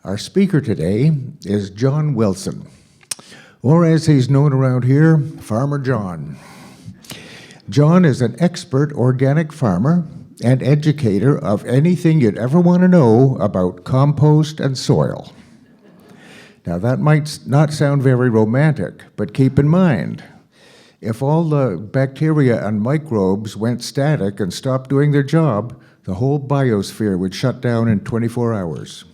Our speaker today is John Wilson, or as he's known around here, Farmer John. John is an expert organic farmer and educator of anything you'd ever want to know about compost and soil. Now that might not sound very romantic, but keep in mind, if all the bacteria and microbes went static and stopped doing their job, the whole biosphere would shut down in 24 hours.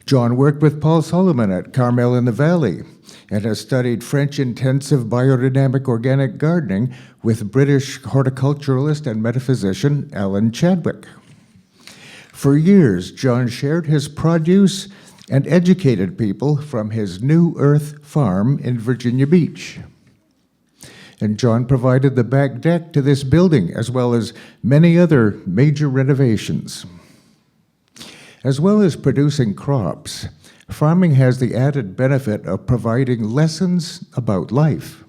John worked with Paul Solomon at Carmel in the Valley and has studied French intensive biodynamic organic gardening with British horticulturalist and metaphysician Alan Chadwick. For years, John shared his produce and educated people from his New Earth farm in Virginia Beach. And John provided the back deck to this building, as well as many other major renovations. As well as producing crops, farming has the added benefit of providing lessons about life.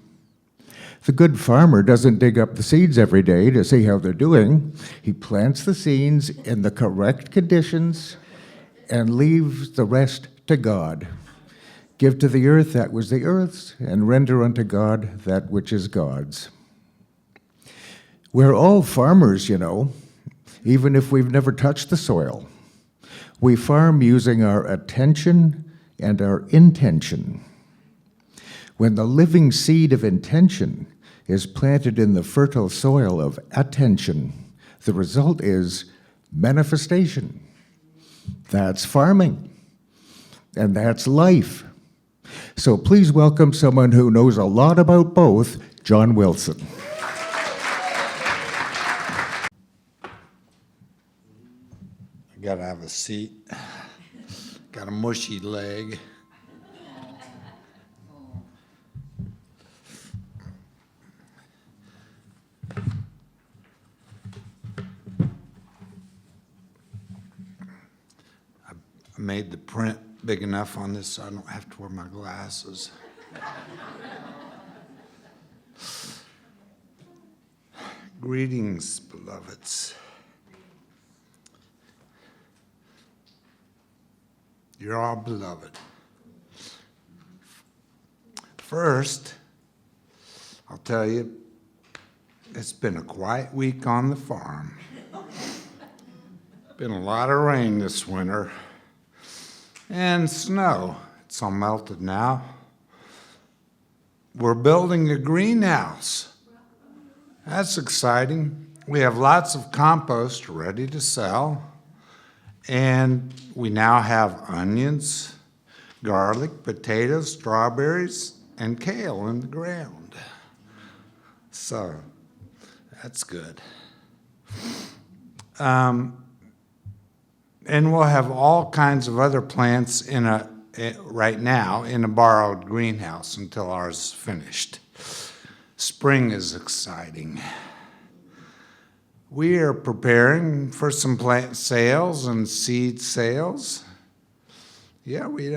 The good farmer doesn't dig up the seeds every day to see how they're doing. He plants the seeds in the correct conditions and leaves the rest to God. Give to the earth that was the earth's, and render unto God that which is God's. We're all farmers, you know, even if we've never touched the soil. We farm using our attention and our intention. When the living seed of intention is planted in the fertile soil of attention, the result is manifestation. That's farming, and that's life. So please welcome someone who knows a lot about both, John Wilson. I gotta have a seat. Got a mushy leg. I made the print big enough on this so I don't have to wear my glasses. Greetings, beloveds. You're all beloved. First, I'll tell you, it's been a quiet week on the farm. Been a lot of rain this winter. And snow. It's all melted now. We're building a greenhouse. That's exciting. We have lots of compost ready to sell. And we now have onions, garlic, potatoes, strawberries, and kale in the ground. So that's good. And we'll have all kinds of other plants right now in a borrowed greenhouse until ours is finished. Spring is exciting. We are preparing for some plant sales and seed sales. Yeah, we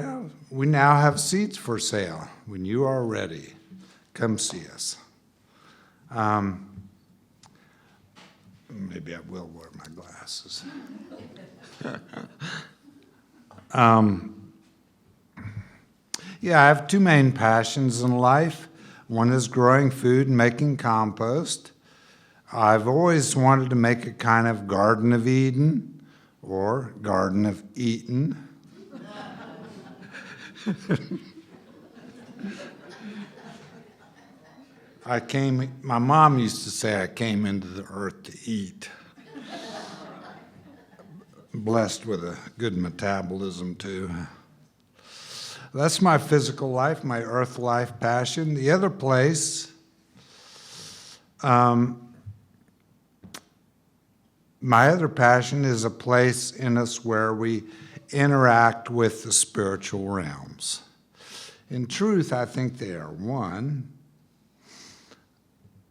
now have seeds for sale. When you are ready, come see us. Maybe I will wear my glasses. Yeah, I have two main passions in life. One is growing food and making compost. I've always wanted to make a kind of Garden of Eden or Garden of Eaton. My mom used to say I came into the earth to eat. Blessed with a good metabolism, too. That's my physical life, my earth life passion. The other place, my other passion is a place in us where we interact with the spiritual realms. In truth, I think they are one,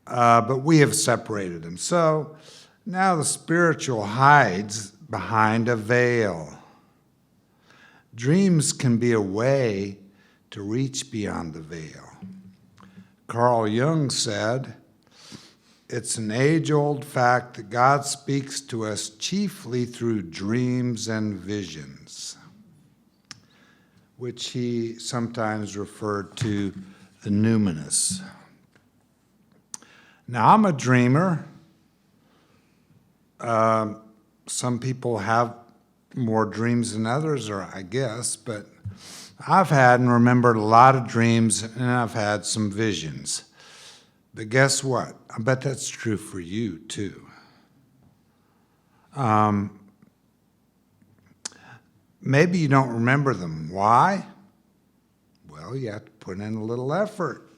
but we have separated them. So now the spiritual hides behind a veil. Dreams can be a way to reach beyond the veil. Carl Jung said, "It's an age-old fact that God speaks to us chiefly through dreams and visions." which he sometimes referred to the numinous. Now, I'm a dreamer. Some people have more dreams than others, or I guess, but I've had and remembered a lot of dreams, and I've had some visions. But guess what? I bet that's true for you, too. Maybe you don't remember them. Why? Well, you have to put in a little effort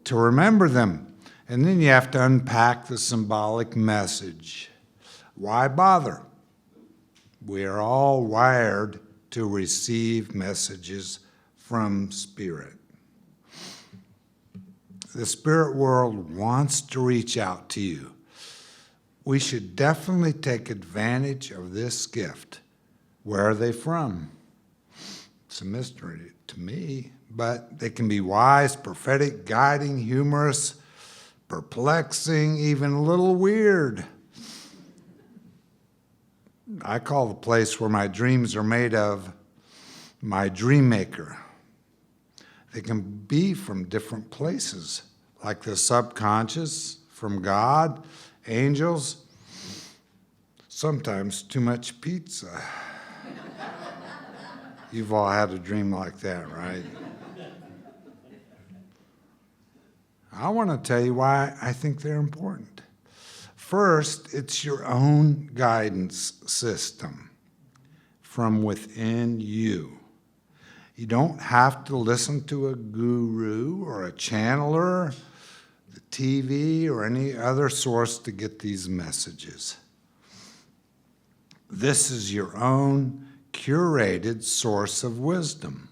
to remember them. And then you have to unpack the symbolic message. Why bother? We are all wired to receive messages from Spirit. The spirit world wants to reach out to you. We should definitely take advantage of this gift. Where are they from? It's a mystery to me, but they can be wise, prophetic, guiding, humorous, perplexing, even a little weird. I call the place where my dreams are made of my dream maker. They can be from different places, like the subconscious, from God, angels, sometimes too much pizza. You've all had a dream like that, right? I want to tell you why I think they're important. First, it's your own guidance system from within you. You don't have to listen to a guru or a channeler, the TV, or any other source to get these messages. This is your own curated source of wisdom.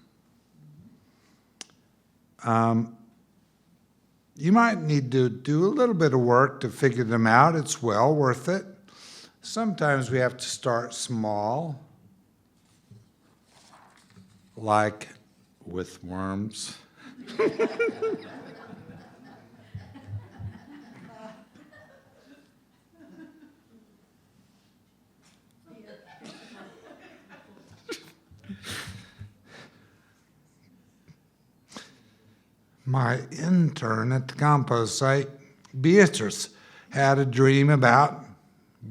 You might need to do a little bit of work to figure them out. It's well worth it. Sometimes we have to start small, like with worms. My intern at the compost site, Beatrice, had a dream about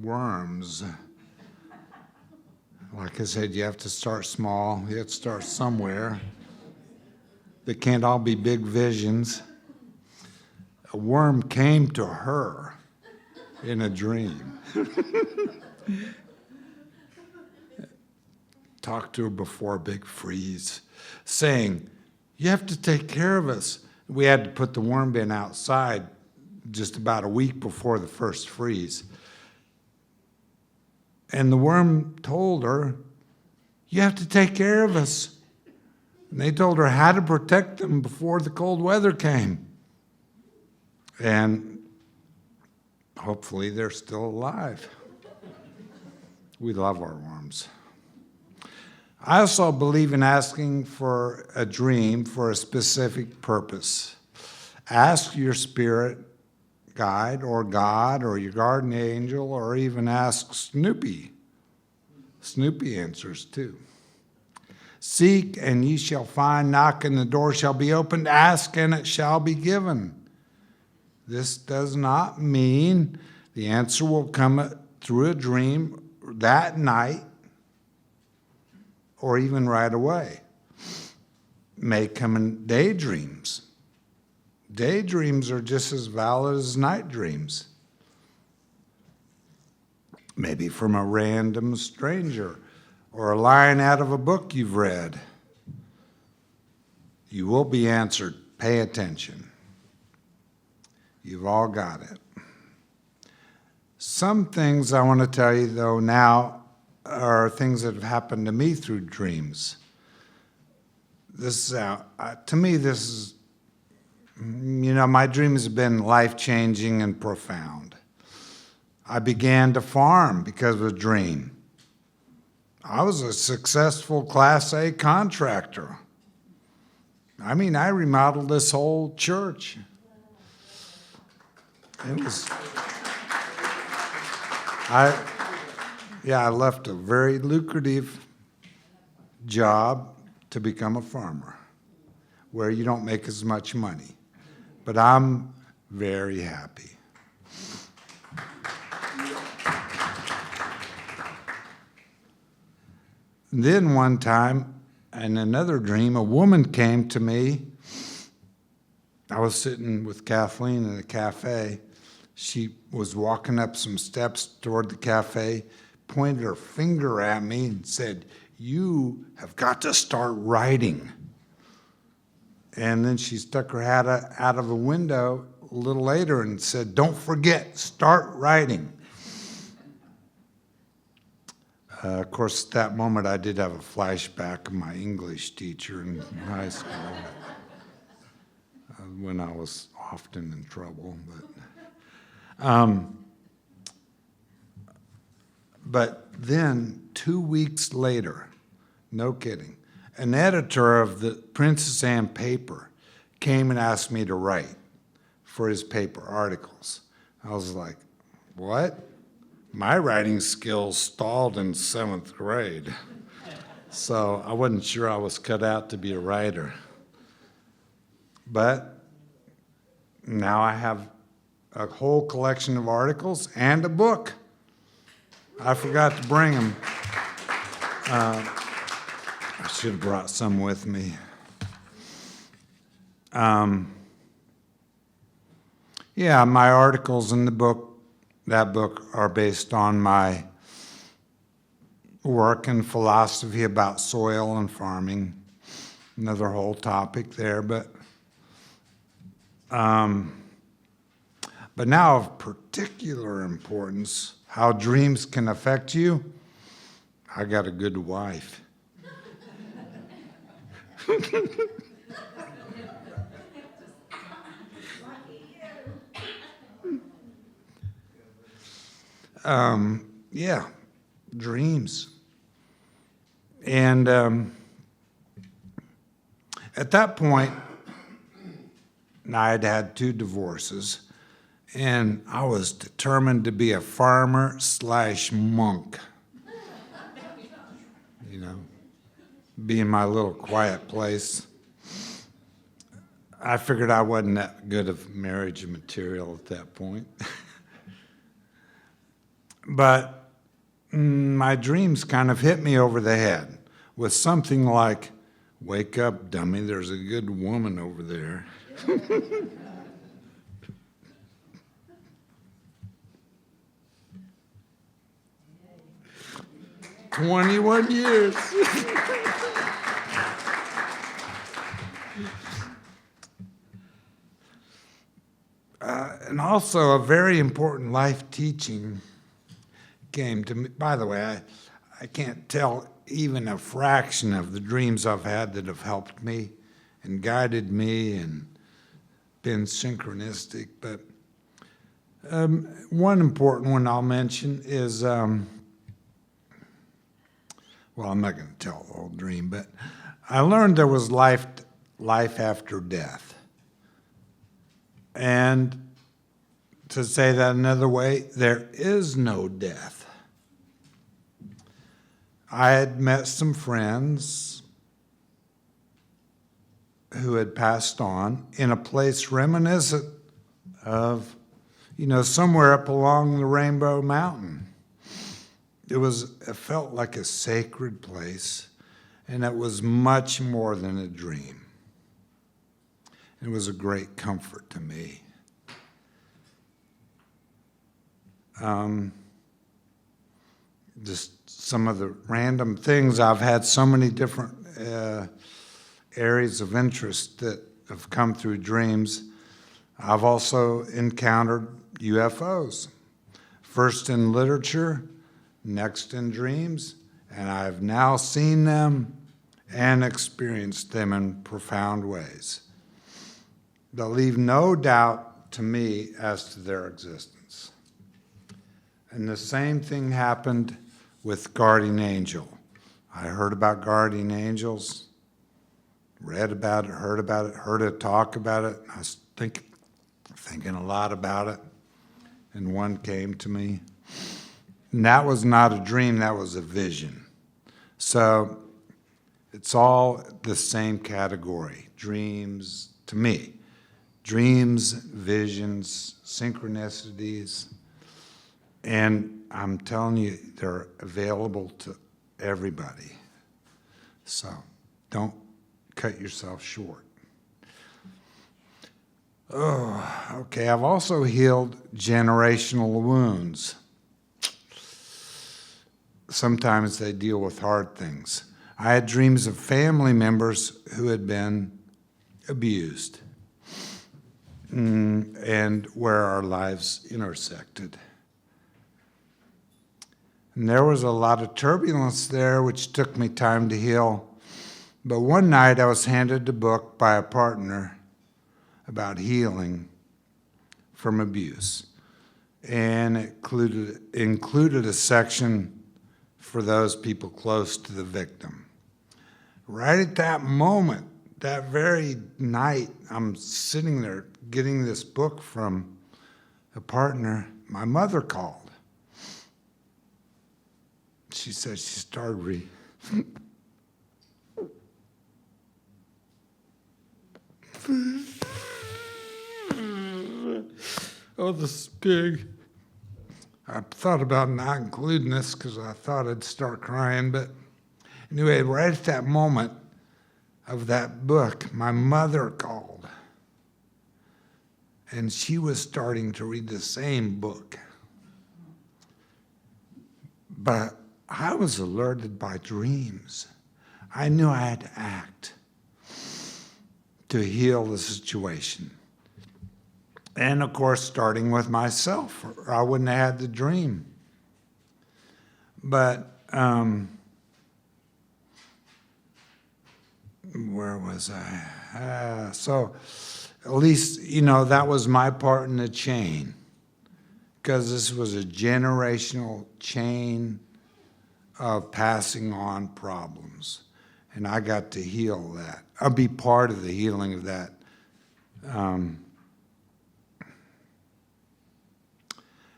worms. Like I said, you have to start small. You have to start somewhere. They can't all be big visions. A worm came to her in a dream. Talked to her before a big freeze, saying, "You have to take care of us." We had to put the worm bin outside just about a week before the first freeze. And the worm told her, "You have to take care of us." And they told her how to protect them before the cold weather came. And hopefully they're still alive. We love our worms. I also believe in asking for a dream for a specific purpose. Ask your spirit guide or God or your guardian angel, or even ask Snoopy. Snoopy answers too. Seek and ye shall find, knock and the door shall be opened, ask and it shall be given. This does not mean the answer will come through a dream that night, or even right away. May come in daydreams. Daydreams are just as valid as night dreams. Maybe from a random stranger or a line out of a book you've read. You will be answered. Pay attention. You've all got it. Some things I want to tell you, though, now are things that have happened to me through dreams. This is to me, this is, my dreams have been life-changing and profound. I began to farm because of a dream. I was a successful Class A contractor. I remodeled this whole church. It was, I left a very lucrative job to become a farmer, where you don't make as much money. But I'm very happy. Then one time, in another dream, a woman came to me. I was sitting with Kathleen in a cafe. She was walking up some steps toward the cafe, pointed her finger at me and said, "You have got to start writing." And then she stuck her head out of a window a little later and said, "Don't forget, start writing." Of course, at that moment, I did have a flashback of my English teacher in high school when I was often in trouble. But then 2 weeks later, no kidding, an editor of the Princess Anne paper came and asked me to write for his paper articles. I was like, what? My writing skills stalled in 7th grade. So I wasn't sure I was cut out to be a writer. But now I have a whole collection of articles and a book. I forgot to bring them. I should have brought some with me. Yeah, my articles in the book, that book, are based on my work and philosophy about soil and farming. Another whole topic there, but now of particular importance, how dreams can affect you. I got a good wife. Yeah, dreams. And at that point, I had had 2 divorces, and I was determined to be a farmer/monk. You know, be in my little quiet place. I figured I wasn't that good of marriage material at that point. But my dreams kind of hit me over the head with something like, "Wake up, dummy, there's a good woman over there." 21 years. And also a very important life teaching came to me. By the way, I can't tell even a fraction of the dreams I've had that have helped me and guided me and been synchronistic. But one important one I'll mention is, well, I'm not going to tell the whole dream, but I learned there was life after death. And to say that another way, there is no death. I had met some friends who had passed on in a place reminiscent of, somewhere up along the Rainbow Mountain. It felt like a sacred place, and it was much more than a dream. It was a great comfort to me. Just some of the random things. I've had so many different areas of interest that have come through dreams. I've also encountered UFOs, first in literature, next in dreams, and I've now seen them and experienced them in profound ways that leave no doubt to me as to their existence. And the same thing happened with Guardian Angel. I heard about Guardian Angels, read about it, heard it talk about it. I was thinking a lot about it, and one came to me. And that was not a dream, that was a vision. So It's all the same category. Dreams, to me, dreams, visions, synchronicities, and I'm telling you, they're available to everybody. So don't cut yourself short. Oh, okay. I've also healed generational wounds. Sometimes they deal with hard things. I had dreams of family members who had been abused and where our lives intersected. And there was a lot of turbulence there, which took me time to heal. But one night I was handed a book by a partner about healing from abuse. And it included a section for those people close to the victim. Right at that moment, that very night, I'm sitting there getting this book from a partner. My mother called. She said she started reading. Oh, this is big. I thought about not including this because I thought I'd start crying, but anyway, right at that moment of that book, my mother called, and she was starting to read the same book. But I was alerted by dreams. I knew I had to act to heal the situation. And of course, starting with myself, or I wouldn't have had the dream. But where was I? So at least, that was my part in the chain, because this was a generational chain of passing on problems. And I got to heal that. I'll be part of the healing of that.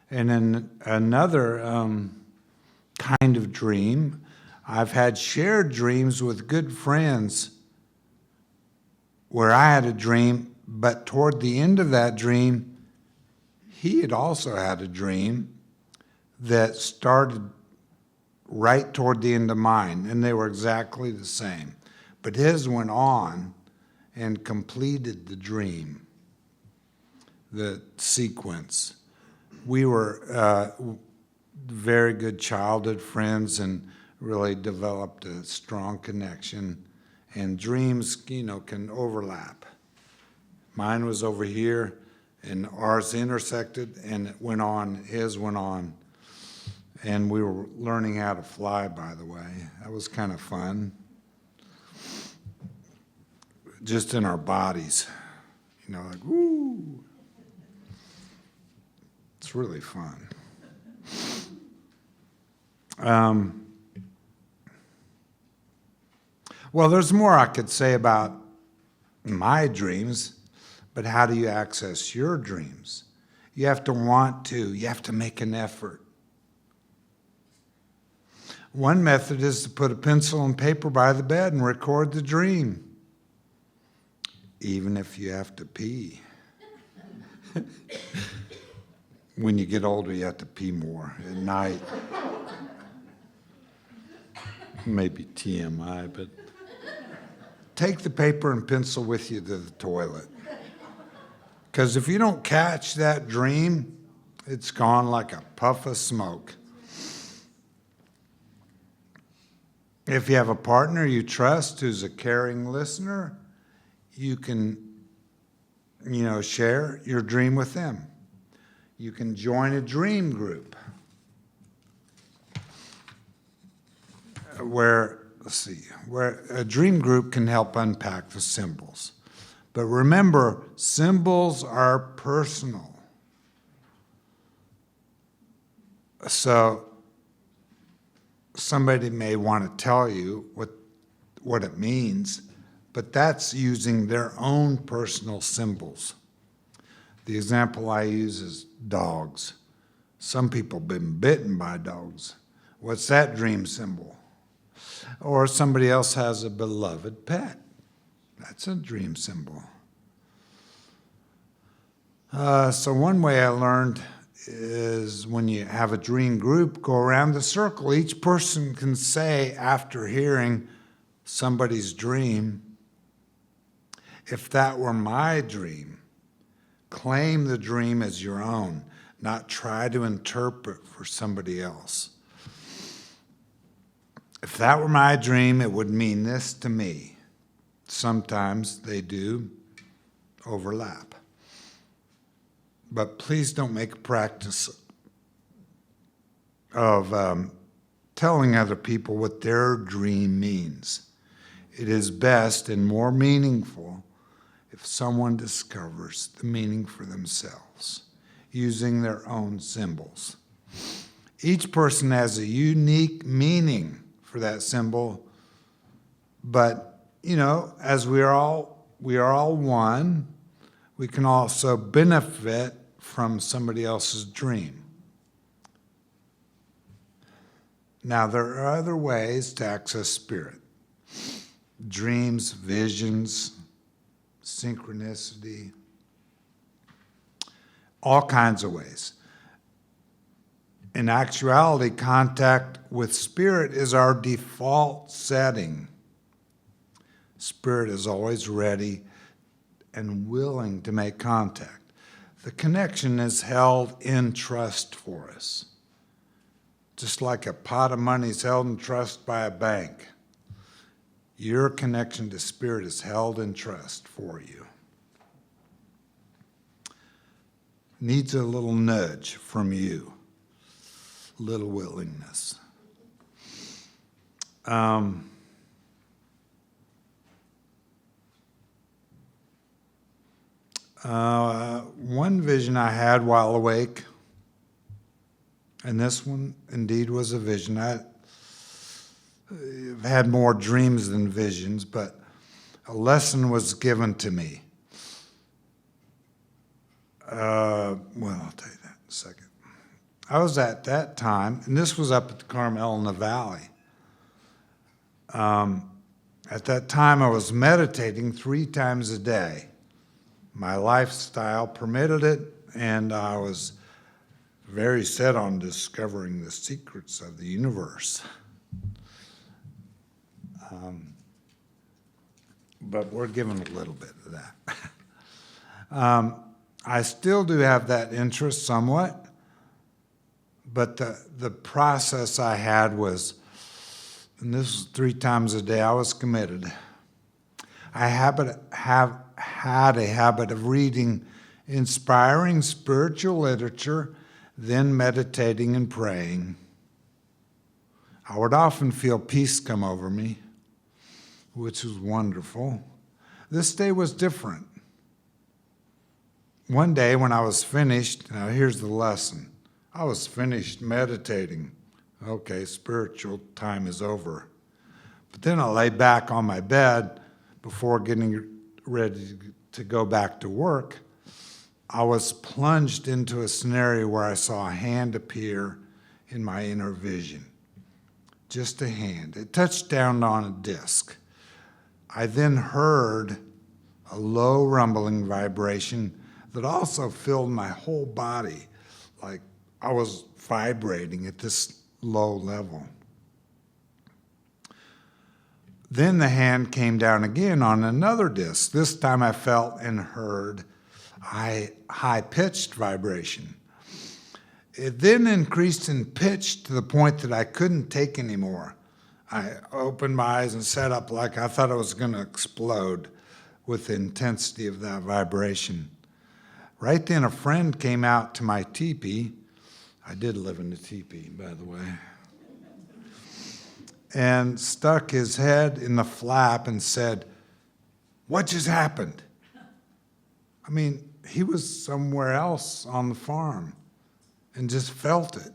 And then another kind of dream, I've had shared dreams with good friends where I had a dream, but toward the end of that dream, he had also had a dream that started right toward the end of mine, and they were exactly the same. But his went on and completed the dream, the sequence. We were very good childhood friends and really developed a strong connection. And dreams, can overlap. Mine was over here, and ours intersected, and it went on, his went on. And we were learning how to fly, by the way. That was kind of fun. Just in our bodies, like, woo. It's really fun. Well, there's more I could say about my dreams, but how do you access your dreams? You have to want to. You have to make an effort. One method is to put a pencil and paper by the bed and record the dream, even if you have to pee. When you get older, you have to pee more at night. Maybe TMI, but take the paper and pencil with you to the toilet. Because if you don't catch that dream, it's gone like a puff of smoke. If you have a partner you trust who's a caring listener, you can, share your dream with them. You can join a dream group where a dream group can help unpack the symbols. But remember, symbols are personal. So somebody may want to tell you what it means, but that's using their own personal symbols. The example I use is dogs. Some people have been bitten by dogs. What's that dream symbol? Or somebody else has a beloved pet. That's a dream symbol. So one way I learned is when you have a dream group, go around the circle. Each person can say, after hearing somebody's dream, if that were my dream. Claim the dream as your own, not try to interpret for somebody else. If that were my dream, it would mean this to me. Sometimes they do overlap. But please don't make a practice of telling other people what their dream means. It is best and more meaningful if someone discovers the meaning for themselves, using their own symbols. Each person has a unique meaning for that symbol, but, as we are all one, we can also benefit from somebody else's dream. Now, there are other ways to access spirit. Dreams, visions, synchronicity, all kinds of ways. In actuality, contact with spirit is our default setting. Spirit is always ready and willing to make contact. The connection is held in trust for us. Just like a pot of money is held in trust by a bank, your connection to spirit is held in trust for you. Needs a little nudge from you, little willingness. One vision I had while awake, and this one indeed was a vision. I've had more dreams than visions, but a lesson was given to me. I'll tell you that in a second. I was at that time, and this was up at the Carmel in the Valley. At that time, I was meditating 3 times a day. My lifestyle permitted it, and I was very set on discovering the secrets of the universe. But we're given a little bit of that. I still do have that interest somewhat, but the process I had was, and this was 3 times a day, I was committed. I had a habit of reading inspiring spiritual literature, then meditating and praying. I would often feel peace come over me, which was wonderful. This day was different. One day when I was finished, now here's the lesson. I was finished meditating. Okay, spiritual time is over. But then I lay back on my bed before getting ready to go back to work. I was plunged into a scenario where I saw a hand appear in my inner vision. Just a hand. It touched down on a disc. I then heard a low rumbling vibration that also filled my whole body, like I was vibrating at this low level. Then the hand came down again on another disc. This time I felt and heard high-pitched vibration. It then increased in pitch to the point that I couldn't take anymore. I opened my eyes and sat up like I thought I was going to explode with the intensity of that vibration. Right then, a friend came out to my teepee. I did live in the teepee, by the way. And stuck his head in the flap and said, "What just happened?" I mean, he was somewhere else on the farm and just felt it.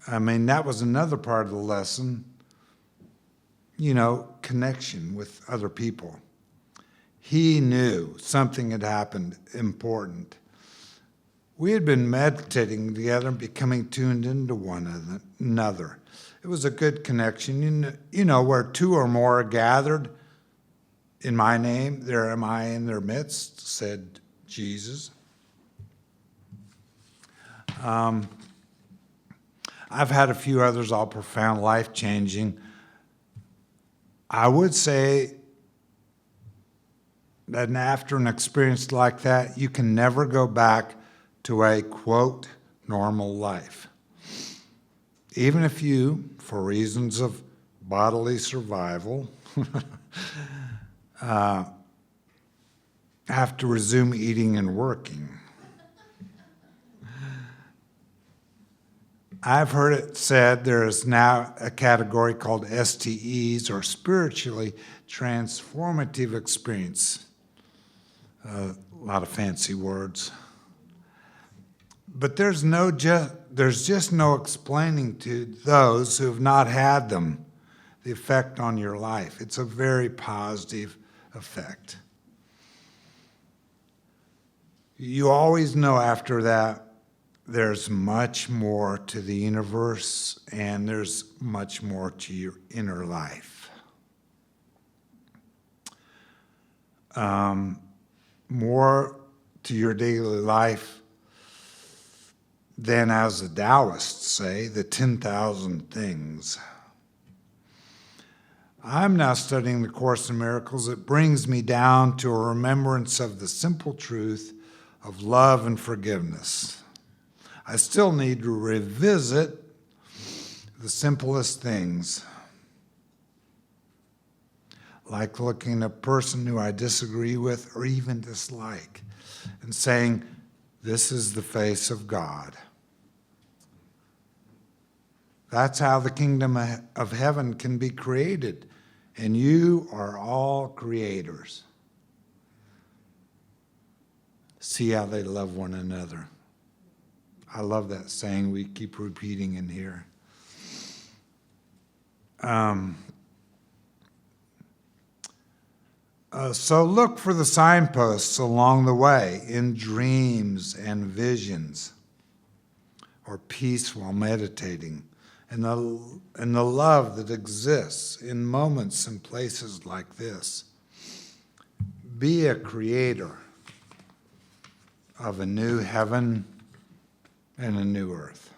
I mean, that was another part of the lesson, connection with other people. He knew something had happened important. We had been meditating together and becoming tuned into one another. It was a good connection. You know, where two or more are gathered in my name, there am I in their midst, said Jesus. I've had a few others, all profound, life-changing. I would say that after an experience like that, you can never go back to a, quote, normal life. Even if you, for reasons of bodily survival, have to resume eating and working. I've heard it said there is now a category called STEs, or spiritually transformative experience. A lot of fancy words. But there's just no explaining to those who have not had them the effect on your life. It's a very positive effect. You always know after that there's much more to the universe and there's much more to your inner life. More to your daily life than, as the Taoists say, the 10,000 things. I'm now studying the Course in Miracles. It brings me down to a remembrance of the simple truth of love and forgiveness. I still need to revisit the simplest things, like looking at a person who I disagree with or even dislike and saying, this is the face of God. That's how the kingdom of heaven can be created. And you are all creators. See how they love one another. I love that saying we keep repeating in here. So look for the signposts along the way in dreams and visions, or peace while meditating, and the love that exists in moments and places like this. Be a creator of a new heaven and a new earth.